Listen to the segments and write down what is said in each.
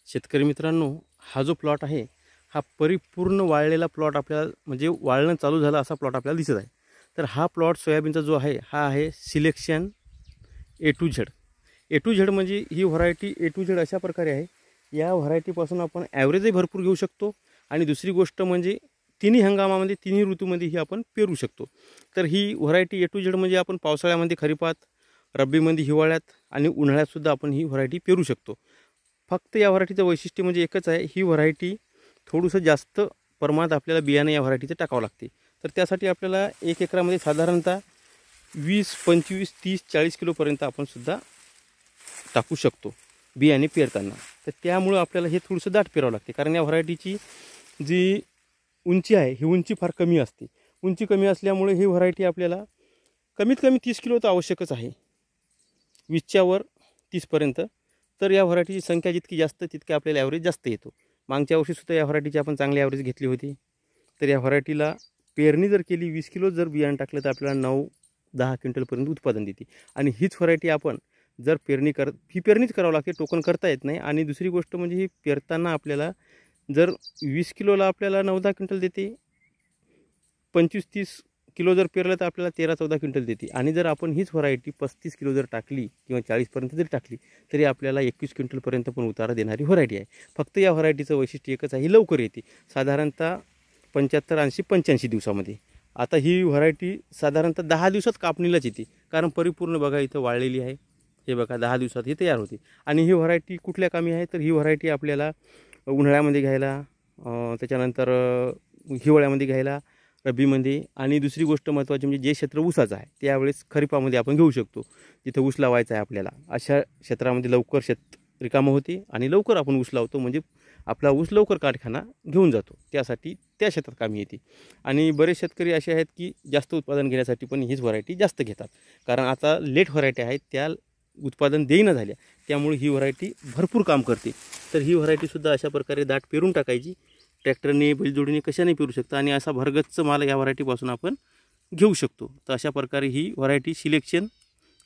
शेतकरी मित्रांनो, हा जो प्लॉट आहे हा परिपूर्ण वाळलेला प्लॉट आपल्याला म्हणजे वाळणं चालू झालं असा प्लॉट आपल्याला दिसत आहे। तर हा प्लॉट सोयाबीनचा जो आहे हा आहे selection A to Z। A to Z म्हणजे ही व्हरायटी A to Z अशा प्रकारे आहे। या व्हरायटीपासून आपण ॲव्हरेजही भरपूर घेऊ शकतो आणि दुसरी गोष्ट म्हणजे तिन्ही हंगामामध्ये तिन्ही ऋतूमध्ये ही आपण पेरू शकतो। तर ही व्हरायटी A to Z म्हणजे आपण पावसाळ्यामध्ये, खरीपात, रब्बीमध्ये, हिवाळ्यात आणि उन्हाळ्यात सुद्धा आपण ही व्हरायटी पेरू शकतो। फक्त या व्हरायटीचं वैशिष्ट्य म्हणजे एकच आहे, ही व्हरायटी थोडंसं जास्त प्रमाणात आपल्याला बियाणे या व्हरायटीचं टाकावं लागते। तर त्यासाठी आपल्याला 1 एकरामध्ये साधारणतः 20, 25, 30, 40 किलोपर्यंत आपण सुद्धा टाकू शकतो बियाणे पेरताना। तर त्यामुळं आपल्याला हे थोडंसं दाट पेरावं लागते, कारण या व्हरायटीची जी उंची आहे ही उंची फार कमी असते। उंची कमी असल्यामुळे ही व्हरायटी आपल्याला कमीत कमी 30 किलो तर आवश्यकच आहे, 20च्या वर 30पर्यंत। तर या व्हरायटीची संख्या जितकी जास्त तितके आपल्याला ॲव्हरेज जास्त येतो। मागच्या वर्षीसुद्धा या व्हरायटीची आपण चांगली ॲव्हरेज घेतली होती। तर या व्हरायटीला पेरणी जर केली, 20 किलो जर बियाणं टाकलं तर आपल्याला 9-10 क्विंटलपर्यंत उत्पादन देते। आणि हीच व्हरायटी आपण जर पेरणीच करावं लागते, टोकन करता येत नाही। आणि दुसरी गोष्ट म्हणजे ही पेरताना आपल्याला जर 20 किलोला आपल्याला 9-10 क्विंटल देते, 25-30 किलो जर पेरलं तर आपल्याला 13-14 क्विंटल देते। आणि जर आपण हीच व्हरायटी 35 किलो जर टाकली किंवा 40पर्यंत जरी टाकली तरी आपल्याला 21 क्विंटलपर्यंत पण उतारा देणारी व्हरायटी आहे। फक्त या व्हरायटीचं वैशिष्ट्य एकच आहे, ही लवकर येते, साधारणतः 75, 80, 85 दिवसामध्ये। आता ही व्हरायटी साधारणतः 10 दिवसात कापणीलाच येते, कारण परिपूर्ण बघा इथं वाळलेली आहे। हे बघा 10 दिवसात ही तयार होते। आणि ही व्हरायटी कुठल्या कामी आहे, तर ही व्हरायटी आपल्याला उन्हाळ्यामध्ये घ्यायला, त्याच्यानंतर हिवाळ्यामध्ये घ्यायला, रब्बीमध्ये, आणि दुसरी गोष्ट महत्त्वाची म्हणजे जे क्षेत्र ऊसाचं आहे त्यावेळेस खरीपामध्ये आपण घेऊ शकतो। जिथं ऊस लावायचा आहे आपल्याला, अशा क्षेत्रामध्ये लवकर शेत रिकामं होते आणि लवकर आपण ऊस लावतो, म्हणजे आपला ऊस लवकर कारखाना घेऊन जातो, त्यासाठी त्या क्षेत्रात कामी येते। आणि बरेच शेतकरी असे आहेत की जास्त उत्पादन घेण्यासाठी पण हीच व्हरायटी जास्त घेतात, कारण आता लेट व्हरायटी आहेत त्या उत्पादन देईना झाल्या, त्यामुळे ही व्हरायटी भरपूर काम करते। तर ही व्हरायटीसुद्धा अशा प्रकारे दाट पेरून टाकायची, ट्रॅक्टरने, बैलजोडीने कशाने पेरू शकता, आणि असा भरगच्च माल या व्हरायटीपासून आपण घेऊ शकतो। तर अशा प्रकारे ही variety selection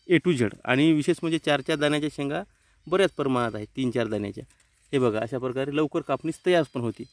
A to Z, आणि विशेष म्हणजे 4-4 दाण्याच्या शेंगा बऱ्याच प्रमाणात आहेत, 3-4 दाण्याच्या। हे बघा अशा प्रकारे लवकर कापणीस तयार पण होती।